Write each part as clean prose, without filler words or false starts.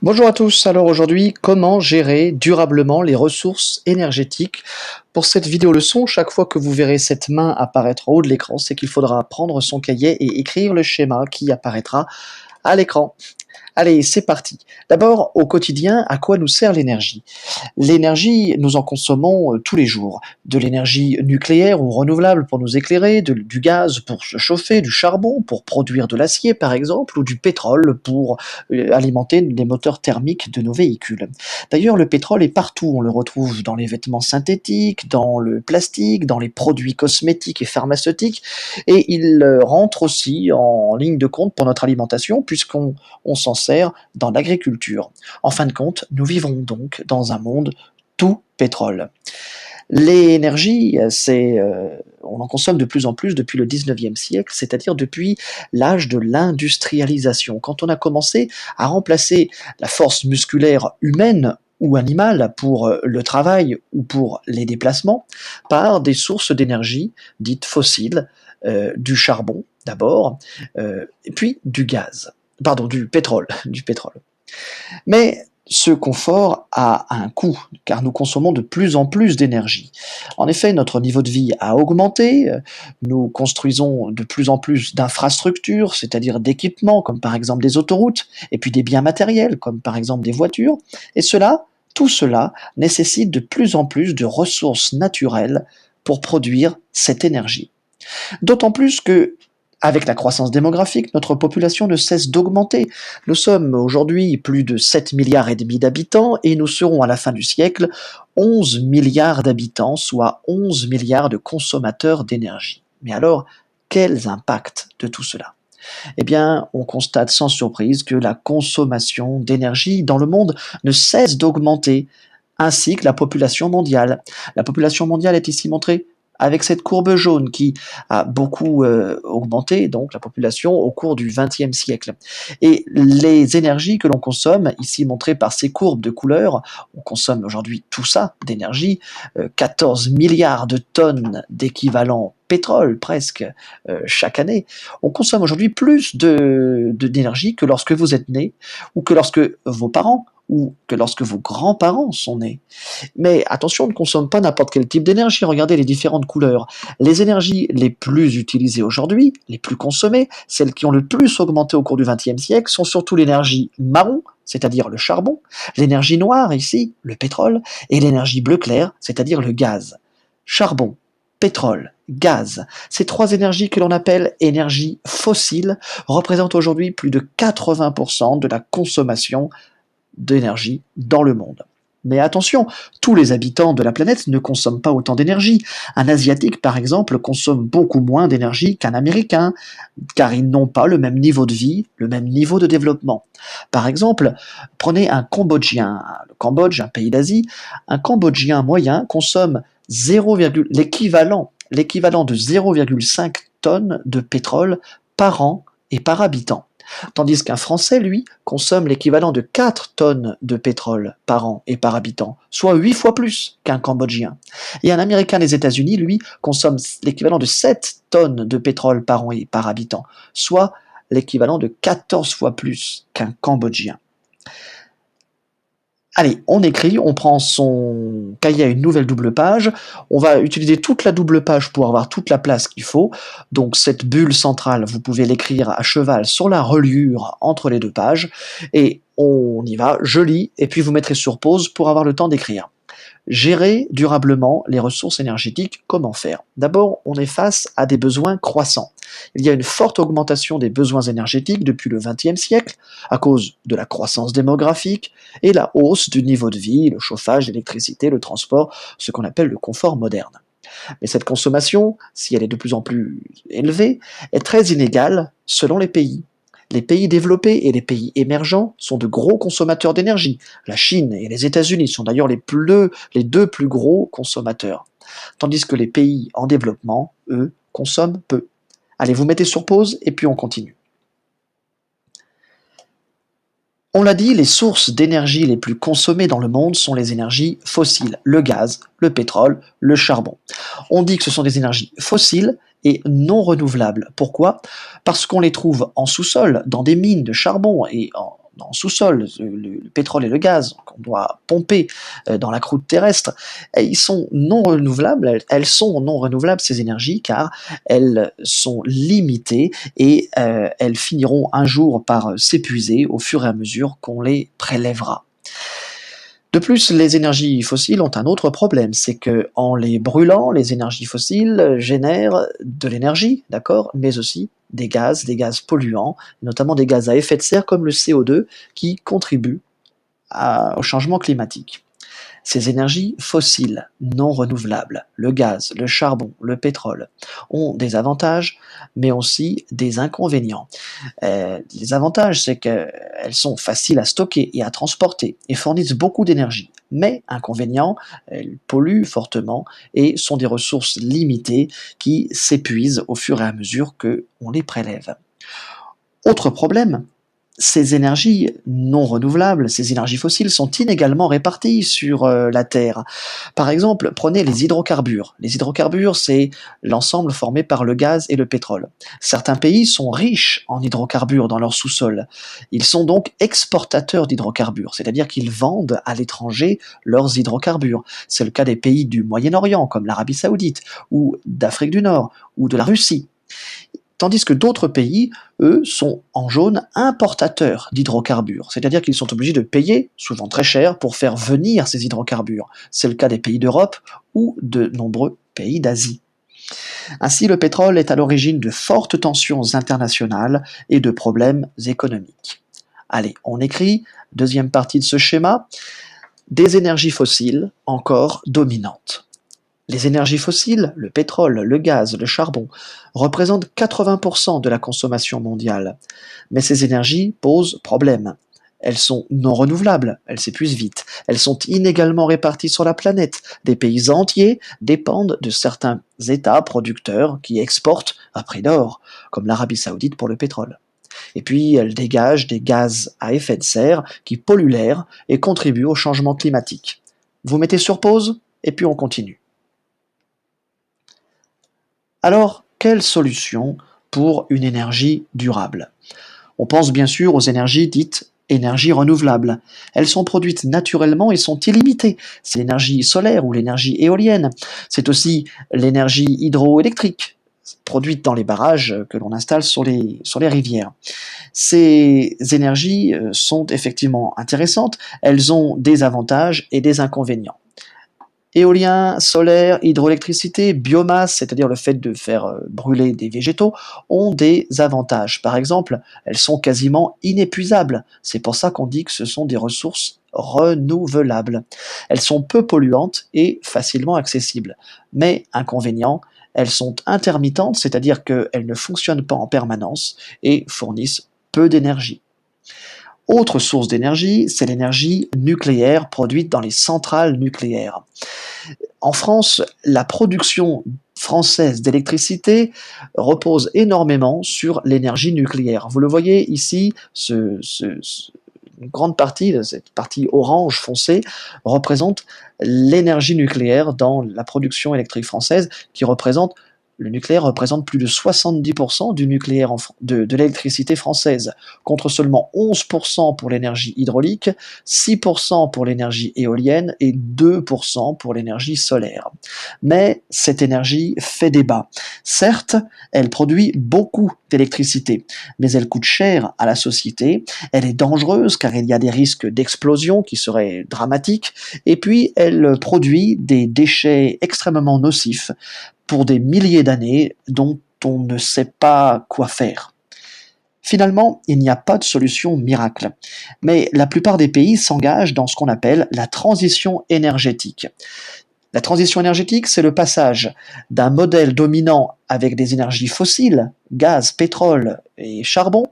Bonjour à tous, alors aujourd'hui, comment gérer durablement les ressources énergétiques? Pour cette vidéo leçon, chaque fois que vous verrez cette main apparaître en haut de l'écran, c'est qu'il faudra prendre son cahier et écrire le schéma qui apparaîtra à l'écran. Allez, c'est parti. D'abord, au quotidien, à quoi nous sert l'énergie? L'énergie, nous en consommons tous les jours. De l'énergie nucléaire ou renouvelable pour nous éclairer, du gaz pour se chauffer, du charbon pour produire de l'acier par exemple, ou du pétrole pour alimenter les moteurs thermiques de nos véhicules. D'ailleurs, le pétrole est partout. On le retrouve dans les vêtements synthétiques, dans le plastique, dans les produits cosmétiques et pharmaceutiques, et il rentre aussi en ligne de compte pour notre alimentation, puisqu'on s'en sert dans l'agriculture. En fin de compte, nous vivons donc dans un monde tout pétrole. L'énergie, on en consomme de plus en plus depuis le 19e siècle, c'est-à-dire depuis l'âge de l'industrialisation, quand on a commencé à remplacer la force musculaire humaine ou animale pour le travail ou pour les déplacements par des sources d'énergie dites fossiles, du charbon d'abord, et puis du gaz. Pardon, du pétrole, du pétrole. Mais ce confort a un coût, car nous consommons de plus en plus d'énergie. En effet, notre niveau de vie a augmenté, nous construisons de plus en plus d'infrastructures, c'est-à-dire d'équipements, comme par exemple des autoroutes, et puis des biens matériels, comme par exemple des voitures, et tout cela nécessite de plus en plus de ressources naturelles pour produire cette énergie. D'autant plus que, avec la croissance démographique, notre population ne cesse d'augmenter. Nous sommes aujourd'hui plus de 7 milliards et demi d'habitants et nous serons à la fin du siècle 11 milliards d'habitants, soit 11 milliards de consommateurs d'énergie. Mais alors, quels impacts de tout cela? Eh bien, on constate sans surprise que la consommation d'énergie dans le monde ne cesse d'augmenter, ainsi que la population mondiale. La population mondiale est ici montrée avec cette courbe jaune qui a beaucoup augmenté, donc la population, au cours du XXe siècle. Et les énergies que l'on consomme, ici montrées par ces courbes de couleur, on consomme aujourd'hui tout ça d'énergie, 14 milliards de tonnes d'équivalent pétrole presque chaque année. On consomme aujourd'hui plus d'énergie que lorsque vous êtes né, ou que lorsque vos parents, ou que lorsque vos grands-parents sont nés. Mais attention, on ne consomme pas n'importe quel type d'énergie, regardez les différentes couleurs. Les énergies les plus utilisées aujourd'hui, les plus consommées, celles qui ont le plus augmenté au cours du XXe siècle, sont surtout l'énergie marron, c'est-à-dire le charbon, l'énergie noire ici, le pétrole, et l'énergie bleu clair, c'est-à-dire le gaz. Charbon, pétrole, gaz, ces trois énergies que l'on appelle énergies fossiles représentent aujourd'hui plus de 80% de la consommation d'énergie dans le monde. Mais attention, tous les habitants de la planète ne consomment pas autant d'énergie. Un Asiatique, par exemple, consomme beaucoup moins d'énergie qu'un Américain, car ils n'ont pas le même niveau de vie, le même niveau de développement. Par exemple, prenez un Cambodgien, le Cambodge, un pays d'Asie, un Cambodgien moyen consomme l'équivalent de 0,5 tonnes de pétrole par an et par habitant. Tandis qu'un Français, lui, consomme l'équivalent de 4 tonnes de pétrole par an et par habitant, soit 8 fois plus qu'un Cambodgien. Et un Américain des États-Unis, lui, consomme l'équivalent de 7 tonnes de pétrole par an et par habitant, soit l'équivalent de 14 fois plus qu'un Cambodgien. Allez, on écrit, on prend son cahier à une nouvelle double page, on va utiliser toute la double page pour avoir toute la place qu'il faut, donc cette bulle centrale, vous pouvez l'écrire à cheval sur la reliure entre les deux pages, et on y va, je lis, et puis vous mettrez sur pause pour avoir le temps d'écrire. Gérer durablement les ressources énergétiques, comment faire? D'abord, on est face à des besoins croissants. Il y a une forte augmentation des besoins énergétiques depuis le XXe siècle, à cause de la croissance démographique et la hausse du niveau de vie, le chauffage, l'électricité, le transport, ce qu'on appelle le confort moderne. Mais cette consommation, si elle est de plus en plus élevée, est très inégale selon les pays. Les pays développés et les pays émergents sont de gros consommateurs d'énergie. La Chine et les États-Unis sont d'ailleurs les deux plus gros consommateurs. Tandis que les pays en développement, eux, consomment peu. Allez, vous mettez sur pause et puis on continue. On l'a dit, les sources d'énergie les plus consommées dans le monde sont les énergies fossiles, le gaz, le pétrole, le charbon. On dit que ce sont des énergies fossiles et non renouvelables. Pourquoi? Parce qu'on les trouve en sous-sol, dans des mines de charbon et dans le sous-sol, le pétrole et le gaz qu'on doit pomper dans la croûte terrestre, ils sont non renouvelables, elles sont non renouvelables ces énergies car elles sont limitées et elles finiront un jour par s'épuiser au fur et à mesure qu'on les prélèvera. De plus, les énergies fossiles ont un autre problème, c'est que en les brûlant, les énergies fossiles génèrent de l'énergie, d'accord, mais aussi des gaz polluants, notamment des gaz à effet de serre comme le CO2 qui contribuent au changement climatique. Ces énergies fossiles non renouvelables, le gaz, le charbon, le pétrole, ont des avantages, mais aussi des inconvénients. Les avantages, c'est qu'elles sont faciles à stocker et à transporter et fournissent beaucoup d'énergie. Mais inconvénient, elles polluent fortement et sont des ressources limitées qui s'épuisent au fur et à mesure qu'on les prélève. Autre problème, ces énergies non renouvelables, ces énergies fossiles sont inégalement réparties sur la Terre. Par exemple, prenez les hydrocarbures. Les hydrocarbures, c'est l'ensemble formé par le gaz et le pétrole. Certains pays sont riches en hydrocarbures dans leur sous-sol. Ils sont donc exportateurs d'hydrocarbures, c'est-à-dire qu'ils vendent à l'étranger leurs hydrocarbures. C'est le cas des pays du Moyen-Orient, comme l'Arabie Saoudite, ou d'Afrique du Nord, ou de la Russie. Tandis que d'autres pays, eux, sont en jaune importateurs d'hydrocarbures, c'est-à-dire qu'ils sont obligés de payer, souvent très cher, pour faire venir ces hydrocarbures. C'est le cas des pays d'Europe ou de nombreux pays d'Asie. Ainsi, le pétrole est à l'origine de fortes tensions internationales et de problèmes économiques. Allez, on écrit, deuxième partie de ce schéma, des énergies fossiles encore dominantes. Les énergies fossiles, le pétrole, le gaz, le charbon, représentent 80% de la consommation mondiale. Mais ces énergies posent problème. Elles sont non renouvelables, elles s'épuisent vite. Elles sont inégalement réparties sur la planète. Des pays entiers dépendent de certains États producteurs qui exportent à prix d'or, comme l'Arabie Saoudite pour le pétrole. Et puis, elles dégagent des gaz à effet de serre qui polluent l'air et contribuent au changement climatique. Vous mettez sur pause, et puis on continue. Alors, quelle solution pour une énergie durable? On pense bien sûr aux énergies dites énergies renouvelables. Elles sont produites naturellement et sont illimitées. C'est l'énergie solaire ou l'énergie éolienne. C'est aussi l'énergie hydroélectrique, produite dans les barrages que l'on installe sur les rivières. Ces énergies sont effectivement intéressantes. Elles ont des avantages et des inconvénients. Éolien, solaire, hydroélectricité, biomasse, c'est-à-dire le fait de faire brûler des végétaux, ont des avantages. Par exemple, elles sont quasiment inépuisables. C'est pour ça qu'on dit que ce sont des ressources renouvelables. Elles sont peu polluantes et facilement accessibles. Mais, inconvénient, elles sont intermittentes, c'est-à-dire qu'elles ne fonctionnent pas en permanence et fournissent peu d'énergie. Autre source d'énergie, c'est l'énergie nucléaire produite dans les centrales nucléaires. En France, la production française d'électricité repose énormément sur l'énergie nucléaire. Vous le voyez ici, une grande partie de cette partie orange foncé représente l'énergie nucléaire dans la production électrique française qui représente le nucléaire représente plus de 70% du nucléaire de l'électricité française, contre seulement 11% pour l'énergie hydraulique, 6% pour l'énergie éolienne et 2% pour l'énergie solaire. Mais cette énergie fait débat. Certes, elle produit beaucoup d'électricité, mais elle coûte cher à la société, elle est dangereuse car il y a des risques d'explosion qui seraient dramatiques, et puis elle produit des déchets extrêmement nocifs pour des milliers d'années dont on ne sait pas quoi faire. Finalement, il n'y a pas de solution miracle, mais la plupart des pays s'engagent dans ce qu'on appelle la transition énergétique. La transition énergétique, c'est le passage d'un modèle dominant avec des énergies fossiles, gaz, pétrole et charbon,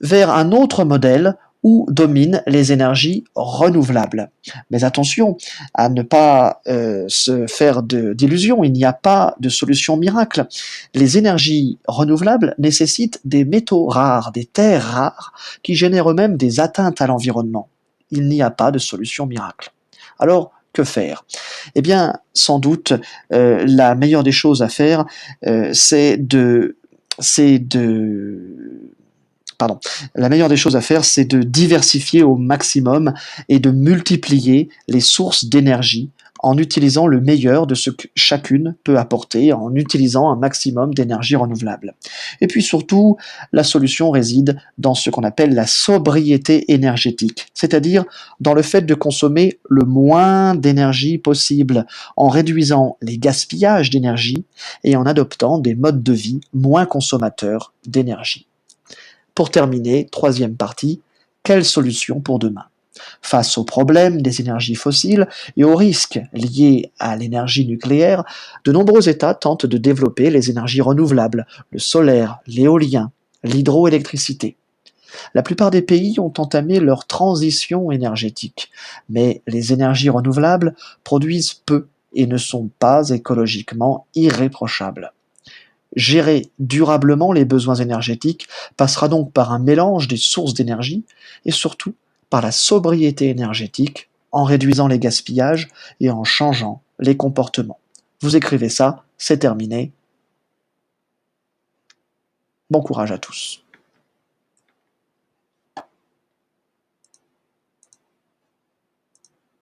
vers un autre modèle où dominent les énergies renouvelables. Mais attention à ne pas se faire d'illusions, il n'y a pas de solution miracle. Les énergies renouvelables nécessitent des métaux rares, des terres rares, qui génèrent eux-mêmes des atteintes à l'environnement. Il n'y a pas de solution miracle. Alors, que faire? Eh bien, sans doute, la meilleure des choses à faire, c'est de pardon, la meilleure des choses à faire, c'est de diversifier au maximum et de multiplier les sources d'énergie en utilisant le meilleur de ce que chacune peut apporter, en utilisant un maximum d'énergie renouvelable. Et puis surtout, la solution réside dans ce qu'on appelle la sobriété énergétique, c'est-à-dire dans le fait de consommer le moins d'énergie possible, en réduisant les gaspillages d'énergie et en adoptant des modes de vie moins consommateurs d'énergie. Pour terminer, troisième partie, quelle solution pour demain? Face aux problèmes des énergies fossiles et aux risques liés à l'énergie nucléaire, de nombreux États tentent de développer les énergies renouvelables, le solaire, l'éolien, l'hydroélectricité. La plupart des pays ont entamé leur transition énergétique, mais les énergies renouvelables produisent peu et ne sont pas écologiquement irréprochables. Gérer durablement les besoins énergétiques passera donc par un mélange des sources d'énergie et surtout par la sobriété énergétique en réduisant les gaspillages et en changeant les comportements. Vous écrivez ça, c'est terminé. Bon courage à tous.